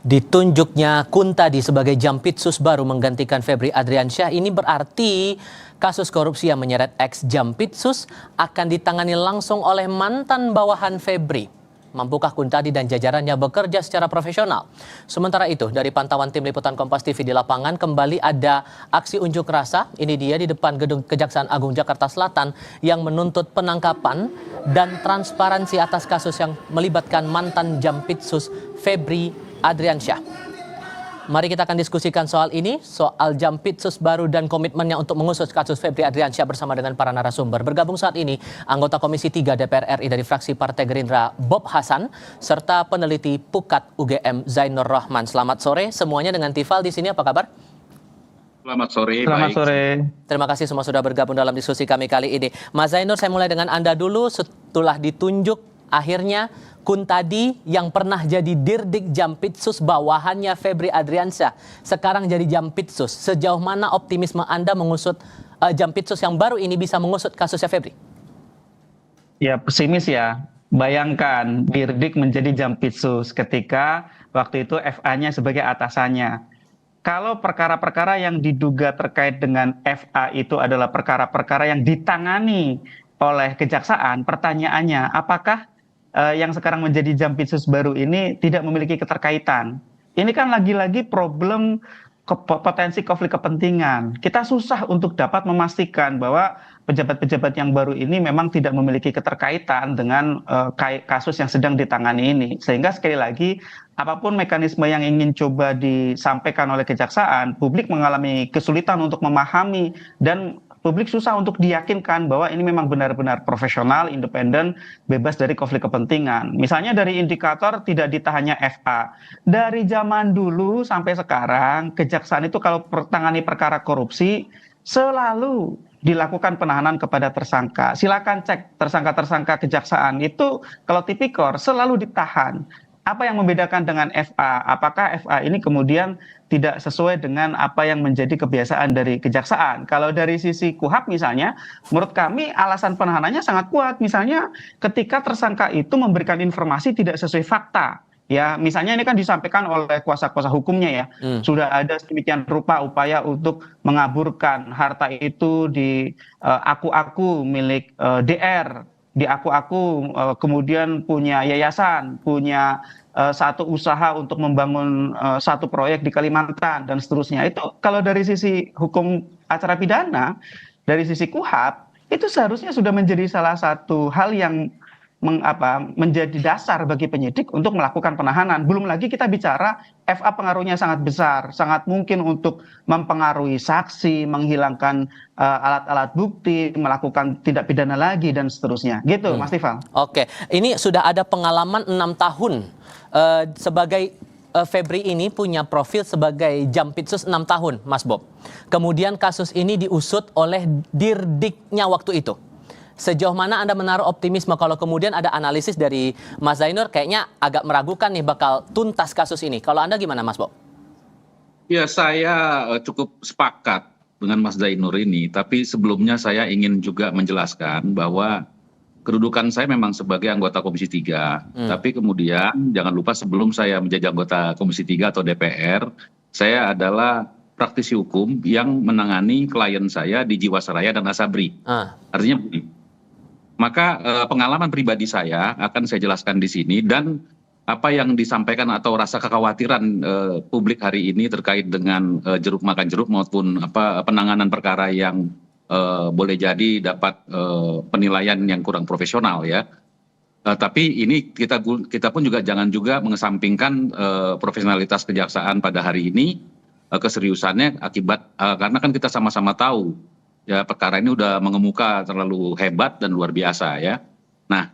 Ditunjuknya Kuntadi sebagai Jampitsus baru menggantikan Febri Adriansyah ini berarti kasus korupsi yang menyeret ex-Jampitsus akan ditangani langsung oleh mantan bawahan Febri. Mampukah Kuntadi dan jajarannya bekerja secara profesional? Sementara itu, dari pantauan tim liputan Kompas TV di lapangan, kembali ada aksi unjuk rasa. Ini dia di depan Gedung Kejaksaan Agung Jakarta Selatan yang menuntut penangkapan dan transparansi atas kasus yang melibatkan mantan Jampitsus Febri Adriansyah. Mari kita akan diskusikan soal ini, soal Jampitsus baru dan komitmennya untuk mengusut kasus Febri Adriansyah bersama dengan para narasumber. Bergabung saat ini anggota Komisi 3 DPR RI dari fraksi Partai Gerindra Bob Hasan serta peneliti Pukat UGM Zainur Rahman. Selamat sore semuanya, dengan Tifal di sini, apa kabar? Selamat sore. Selamat sore. Terima kasih semua sudah bergabung dalam diskusi kami kali ini. Mas Zainur, saya mulai dengan Anda dulu. Setelah ditunjuk akhirnya Kuntadi yang pernah jadi Dirdik Jampitsus bawahannya Febri Adriansyah sekarang jadi Jampitsus. Sejauh mana optimisme Anda mengusut Jampitsus yang baru ini bisa mengusut kasusnya Febri? Ya, pesimis ya. Bayangkan Dirdik menjadi Jampitsus ketika waktu itu FA-nya sebagai atasannya. Kalau perkara-perkara yang diduga terkait dengan FA itu adalah perkara-perkara yang ditangani oleh kejaksaan, pertanyaannya apakah yang sekarang menjadi Jampitsus baru ini tidak memiliki keterkaitan? Ini kan lagi-lagi problem potensi konflik kepentingan. Kita susah untuk dapat memastikan bahwa pejabat-pejabat yang baru ini memang tidak memiliki keterkaitan dengan kasus yang sedang ditangani ini. Sehingga sekali lagi, apapun mekanisme yang ingin coba disampaikan oleh kejaksaan, publik mengalami kesulitan untuk memahami dan publik susah untuk diyakinkan bahwa ini memang benar-benar profesional, independen, bebas dari konflik kepentingan. Misalnya dari indikator tidak ditahannya FA. Dari zaman dulu sampai sekarang, kejaksaan itu kalau tangani perkara korupsi selalu dilakukan penahanan kepada tersangka. Silakan cek tersangka-tersangka kejaksaan itu kalau tipikor selalu ditahan. Apa yang membedakan dengan FA? Apakah FA ini kemudian tidak sesuai dengan apa yang menjadi kebiasaan dari kejaksaan? Kalau dari sisi KUHAP misalnya, menurut kami alasan penahanannya sangat kuat. Misalnya ketika tersangka itu memberikan informasi tidak sesuai fakta. Ya, misalnya ini kan disampaikan oleh kuasa-kuasa hukumnya ya. Sudah ada sedemikian rupa upaya untuk mengaburkan harta itu di aku-aku milik DR. Di aku-aku kemudian punya yayasan, punya satu usaha untuk membangun satu proyek di Kalimantan dan seterusnya. Itu kalau dari sisi hukum acara pidana, dari sisi KUHAP, itu seharusnya sudah menjadi salah satu hal yang menjadi dasar bagi penyidik untuk melakukan penahanan. Belum lagi kita bicara FA pengaruhnya sangat besar, sangat mungkin untuk mempengaruhi saksi, menghilangkan alat-alat bukti, melakukan tindak pidana lagi dan seterusnya. Gitu, Mas Tifal. Oke, ini sudah ada pengalaman 6 tahun sebagai Febri ini punya profil sebagai Jampitsus 6 tahun, Mas Bob. Kemudian kasus ini diusut oleh Dirdiknya waktu itu. Sejauh mana Anda menaruh optimisme kalau kemudian ada analisis dari Mas Zainur kayaknya agak meragukan nih bakal tuntas kasus ini. Kalau Anda gimana, Mas Bob? Ya, saya cukup sepakat dengan Mas Zainur ini. Tapi sebelumnya saya ingin juga menjelaskan bahwa kedudukan saya memang sebagai anggota Komisi 3. Tapi kemudian jangan lupa sebelum saya menjadi anggota Komisi 3 atau DPR, saya adalah praktisi hukum yang menangani klien saya di Jiwasraya dan Asabri. Artinya maka pengalaman pribadi saya akan saya jelaskan di sini, dan apa yang disampaikan atau rasa kekhawatiran publik hari ini terkait dengan jeruk makan jeruk maupun penanganan perkara yang boleh jadi dapat penilaian yang kurang profesional ya. Tapi ini kita pun jangan juga mengesampingkan profesionalitas kejaksaan pada hari ini, keseriusannya akibat karena kan kita sama-sama tahu ya perkara ini udah mengemuka terlalu hebat dan luar biasa ya. Nah,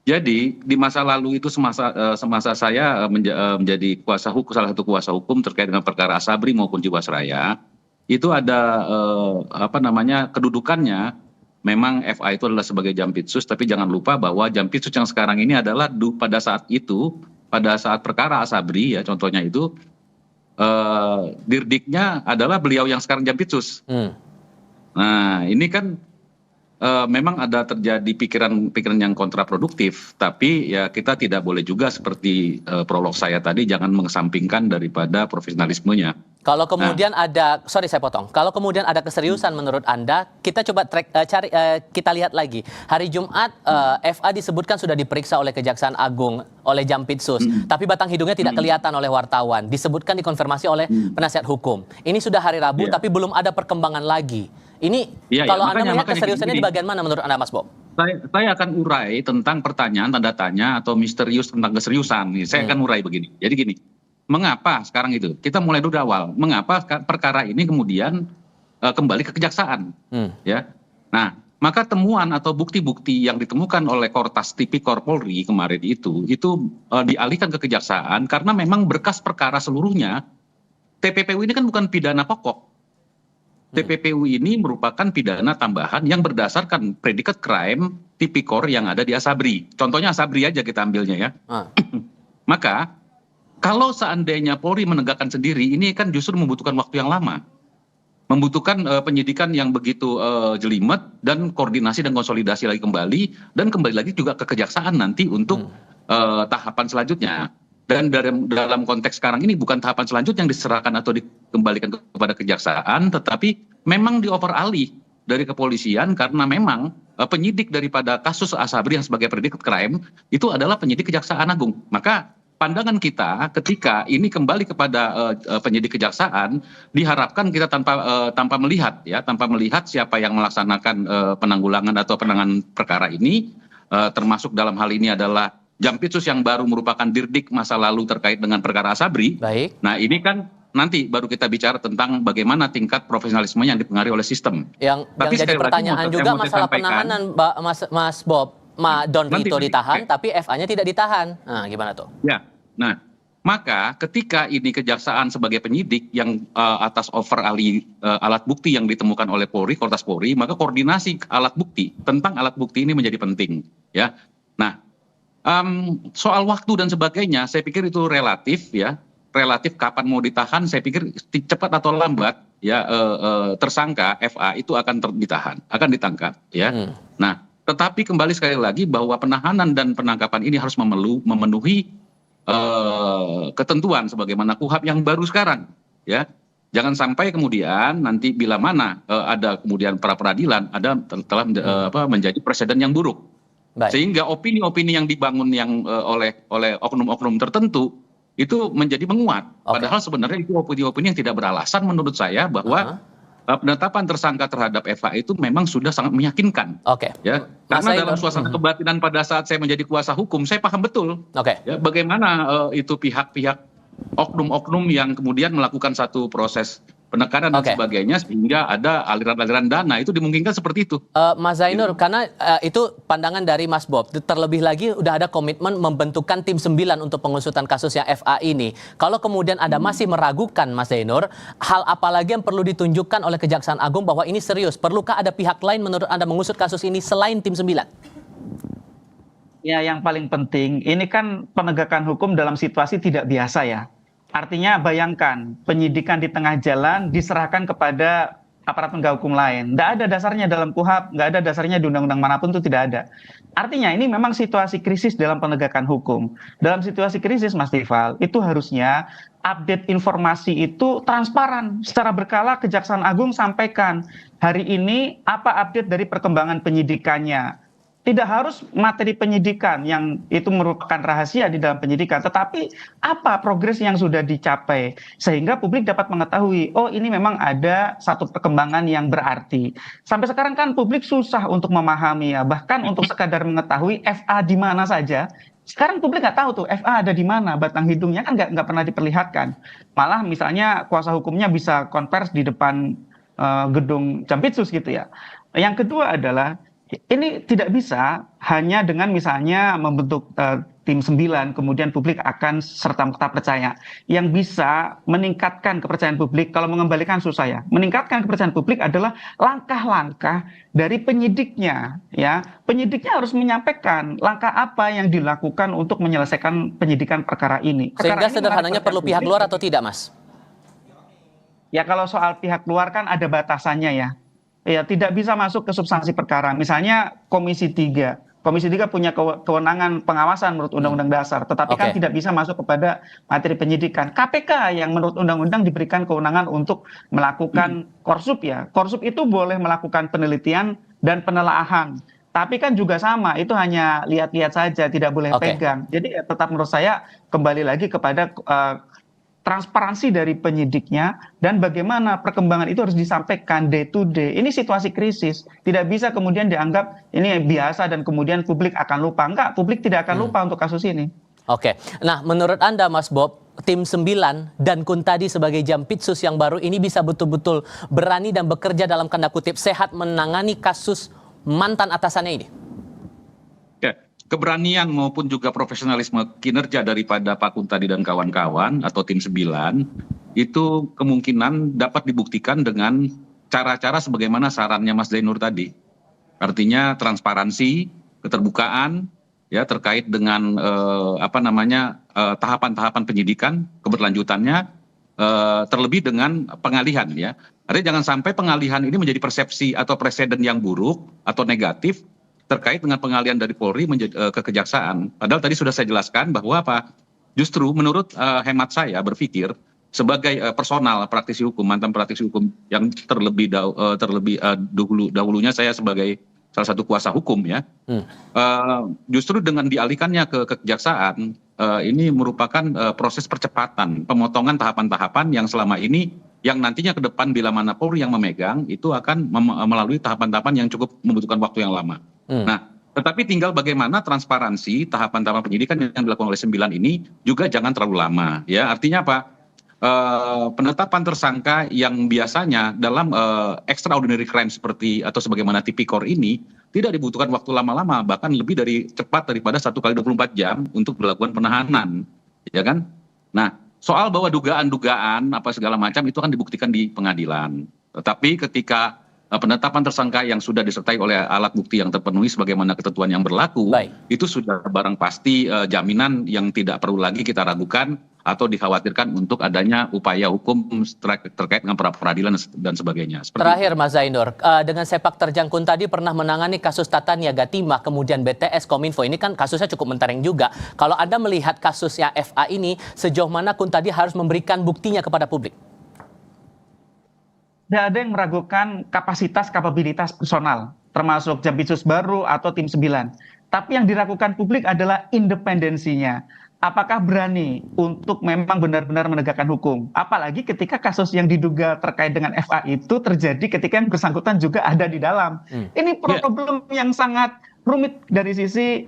jadi di masa lalu itu semasa saya menjadi salah satu kuasa hukum terkait dengan perkara Asabri maupun Jiwasraya, itu ada kedudukannya memang FA itu adalah sebagai Jampitsus, tapi jangan lupa bahwa Jampitsus yang sekarang ini adalah pada saat perkara Asabri ya, contohnya itu Dirdiknya adalah beliau yang sekarang Jampitsus. Nah, ini kan memang ada terjadi pikiran-pikiran yang kontraproduktif, tapi ya kita tidak boleh juga seperti prolog saya tadi, jangan mengesampingkan daripada profesionalismenya. Kalau kemudian sorry saya potong. Kalau kemudian ada keseriusan menurut Anda, kita coba kita lihat lagi. Hari Jumat FA disebutkan sudah diperiksa oleh Kejaksaan Agung oleh Jampitsus, tapi batang hidungnya tidak kelihatan oleh wartawan. Disebutkan dikonfirmasi oleh penasihat hukum. Ini sudah hari Rabu, tapi belum ada perkembangan lagi. Ini kalau Anda melihat keseriusannya di bagian mana menurut Anda, Mas Bob? Saya akan urai tentang pertanyaan tanda tanya atau misterius tentang keseriusan. Saya akan urai begini. Jadi gini. Mengapa sekarang itu? Kita mulai dulu dari awal. Mengapa perkara ini kemudian kembali ke kejaksaan? Ya. Nah, maka temuan atau bukti-bukti yang ditemukan oleh Kortas Tipikor Polri kemarin itu dialihkan ke kejaksaan karena memang berkas perkara seluruhnya TPPU ini kan bukan pidana pokok. TPPU ini merupakan pidana tambahan yang berdasarkan predikat crime Tipikor yang ada di Asabri. Contohnya Asabri aja kita ambilnya ya. Maka kalau seandainya Polri menegakkan sendiri, ini kan justru membutuhkan waktu yang lama. Membutuhkan penyidikan yang begitu jelimet dan koordinasi dan konsolidasi lagi kembali. Dan kembali lagi juga ke kejaksaan nanti untuk tahapan selanjutnya. Dan dalam konteks sekarang ini bukan tahapan selanjutnya yang diserahkan atau dikembalikan kepada kejaksaan. Tetapi memang dioper alih dari kepolisian karena memang penyidik daripada kasus Asabri yang sebagai predikat crime itu adalah penyidik Kejaksaan Agung. Maka pandangan kita ketika ini kembali kepada penyidik kejaksaan diharapkan kita tanpa melihat siapa yang melaksanakan penanggulangan atau penanganan perkara ini, termasuk dalam hal ini adalah Jampitsus yang baru merupakan dirdik masa lalu terkait dengan perkara Asabri. Baik. Nah ini kan nanti baru kita bicara tentang bagaimana tingkat profesionalismenya yang dipengaruhi oleh sistem. Yang jadi pertanyaan juga masalah penahanan, Mas Bob. Don Rito ditahan, tapi FA-nya tidak ditahan. Nah, gimana tuh? Ya, nah, maka ketika ini kejaksaan sebagai penyidik yang atas over alat bukti yang ditemukan oleh Polri, Kortas Polri, maka koordinasi alat bukti tentang alat bukti ini menjadi penting. Ya, nah, soal waktu dan sebagainya, saya pikir itu relatif ya, relatif kapan mau ditahan. Saya pikir cepat atau lambat ya tersangka FA itu akan ditahan, akan ditangkap. Ya, nah. Tetapi kembali sekali lagi bahwa penahanan dan penangkapan ini harus memenuhi ketentuan sebagaimana KUHP yang baru sekarang, ya. Jangan sampai kemudian nanti bila mana ada kemudian pra peradilan telah menjadi presiden yang buruk. Baik. Sehingga opini-opini yang dibangun yang oleh oknum-oknum tertentu itu menjadi menguat. Padahal sebenarnya itu opini-opini yang tidak beralasan menurut saya bahwa penetapan tersangka terhadap FA itu memang sudah sangat meyakinkan. Ya, karena dalam suasana kebatinan pada saat saya menjadi kuasa hukum, saya paham betul ya, bagaimana itu pihak-pihak oknum-oknum yang kemudian melakukan satu proses penekanan dan sebagainya sehingga ada aliran-aliran dana itu dimungkinkan seperti itu. Mas Zainur, karena itu pandangan dari Mas Bob. Terlebih lagi udah ada komitmen membentukkan tim 9 untuk pengusutan kasus yang FA ini. Kalau kemudian Anda masih meragukan Mas Zainur, hal apa lagi yang perlu ditunjukkan oleh Kejaksaan Agung bahwa ini serius? Perlukah ada pihak lain menurut Anda mengusut kasus ini selain tim 9? Ya, yang paling penting ini kan penegakan hukum dalam situasi tidak biasa ya. Artinya bayangkan penyidikan di tengah jalan diserahkan kepada aparat penegak hukum lain. Nggak ada dasarnya dalam KUHP, nggak ada dasarnya di undang-undang manapun, itu tidak ada. Artinya ini memang situasi krisis dalam penegakan hukum. Dalam situasi krisis Mas Tifal, itu harusnya update informasi itu transparan. Secara berkala Kejaksaan Agung sampaikan hari ini apa update dari perkembangan penyidikannya. Tidak harus materi penyidikan yang itu merupakan rahasia di dalam penyidikan, tetapi apa progres yang sudah dicapai sehingga publik dapat mengetahui, oh ini memang ada satu perkembangan yang berarti. Sampai sekarang kan publik susah untuk memahami ya, bahkan untuk sekadar mengetahui FA di mana saja. Sekarang publik nggak tahu tuh FA ada di mana, batang hidungnya kan nggak pernah diperlihatkan. Malah misalnya kuasa hukumnya bisa konvers di depan gedung Jampitsus gitu ya. Yang kedua adalah ini tidak bisa hanya dengan misalnya membentuk tim 9 kemudian publik akan serta-merta percaya. Yang bisa meningkatkan kepercayaan publik, kalau mengembalikan susah ya, meningkatkan kepercayaan publik adalah langkah-langkah dari penyidiknya ya. Penyidiknya harus menyampaikan langkah apa yang dilakukan untuk menyelesaikan penyidikan perkara ini. Sehingga sederhananya perlu pihak luar atau tidak, Mas? Ya kalau soal pihak luar kan ada batasannya ya. ya tidak bisa masuk ke substansi perkara. Misalnya Komisi 3 punya kewenangan pengawasan menurut Undang-Undang Dasar, tetapi kan Oke. tidak bisa masuk kepada materi penyidikan. KPK yang menurut Undang-Undang diberikan kewenangan untuk melakukan korsup ya. Korsup itu boleh melakukan penelitian dan penelaahan. Tapi kan juga sama, itu hanya lihat-lihat saja, tidak boleh Oke. pegang. Jadi tetap menurut saya kembali lagi kepada transparansi dari penyidiknya dan bagaimana perkembangan itu harus disampaikan day to day. Ini situasi krisis, tidak bisa kemudian dianggap ini biasa dan kemudian publik akan lupa. Enggak, publik tidak akan lupa untuk kasus ini. Oke. Nah, menurut Anda Mas Bob, tim 9 dan Kuntadi sebagai Jampitsus yang baru ini bisa betul-betul berani dan bekerja dalam tanda kutip sehat menangani kasus mantan atasannya ini? Ya, keberanian maupun juga profesionalisme kinerja daripada Pak Kuntadi dan kawan-kawan atau tim 9 itu kemungkinan dapat dibuktikan dengan cara-cara sebagaimana sarannya Mas Zainur tadi. Artinya transparansi, keterbukaan ya terkait dengan tahapan-tahapan penyidikan, keberlanjutannya terlebih dengan pengalihan ya. Artinya jangan sampai pengalihan ini menjadi persepsi atau presiden yang buruk atau negatif terkait dengan pengalihan dari Polri ke Kejaksaan. Padahal tadi sudah saya jelaskan bahwa justru menurut hemat saya berpikir sebagai personal praktisi hukum, mantan praktisi hukum yang dahulunya saya sebagai salah satu kuasa hukum ya. Justru dengan dialihkannya ke Kejaksaan ini merupakan proses percepatan, pemotongan tahapan-tahapan yang selama ini yang nantinya ke depan bila mana Polri yang memegang itu akan melalui tahapan-tahapan yang cukup membutuhkan waktu yang lama. Nah, tetapi tinggal bagaimana transparansi tahapan-tahapan penyidikan yang dilakukan oleh 9 ini juga jangan terlalu lama. Ya, artinya apa? Penetapan tersangka yang biasanya dalam extraordinary crime seperti atau sebagaimana tipikor ini tidak dibutuhkan waktu lama-lama, bahkan lebih dari cepat daripada 1 kali 24 jam untuk dilakukan penahanan, ya kan? Nah, soal bahwa dugaan-dugaan apa segala macam itu kan dibuktikan di pengadilan. Tetapi ketika penetapan tersangka yang sudah disertai oleh alat bukti yang terpenuhi sebagaimana ketentuan yang berlaku, itu sudah barang pasti jaminan yang tidak perlu lagi kita ragukan atau dikhawatirkan untuk adanya upaya hukum terkait dengan peradilan dan sebagainya. Terakhir Mas Zainur, dengan sepak terjang Kuntadi pernah menangani kasus Tata Niaga Timah, kemudian BTS, Kominfo, ini kan kasusnya cukup mentereng juga. Kalau Anda melihat kasusnya FA ini, sejauh mana Kuntadi harus memberikan buktinya kepada publik? Tidak ada yang meragukan kapabilitas personal, termasuk Jampitsus baru atau tim 9. Tapi yang diragukan publik adalah independensinya. Apakah berani untuk memang benar-benar menegakkan hukum? Apalagi ketika kasus yang diduga terkait dengan FA itu terjadi ketika yang bersangkutan juga ada di dalam. Ini problem yang sangat rumit dari sisi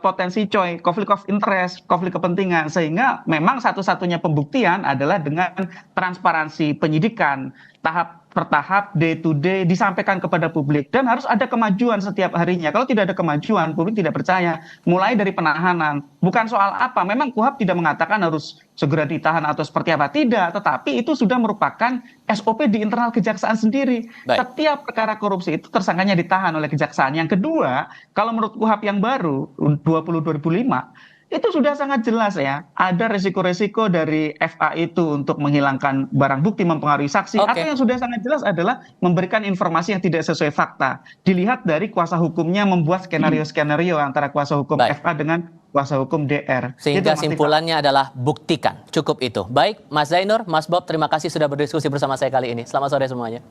potensi konflik of interest, konflik kepentingan. Sehingga memang satu-satunya pembuktian adalah dengan transparansi penyidikan, tahap per tahap, day to day, disampaikan kepada publik. Dan harus ada kemajuan setiap harinya. Kalau tidak ada kemajuan, publik tidak percaya. Mulai dari penahanan. Bukan soal apa, memang KUHP tidak mengatakan harus segera ditahan atau seperti apa. Tidak, tetapi itu sudah merupakan SOP di internal kejaksaan sendiri. Setiap perkara korupsi itu tersangkanya ditahan oleh kejaksaan. Yang kedua, kalau menurut KUHP yang baru, 20/2005, itu sudah sangat jelas ya, ada resiko-resiko dari FA itu untuk menghilangkan barang bukti, mempengaruhi saksi, atau yang sudah sangat jelas adalah memberikan informasi yang tidak sesuai fakta. Dilihat dari kuasa hukumnya membuat skenario-skenario antara kuasa hukum FA dengan kuasa hukum DR. Sehingga simpulannya adalah buktikan, cukup itu. Baik, Mas Zainur, Mas Bob, terima kasih sudah berdiskusi bersama saya kali ini. Selamat sore semuanya.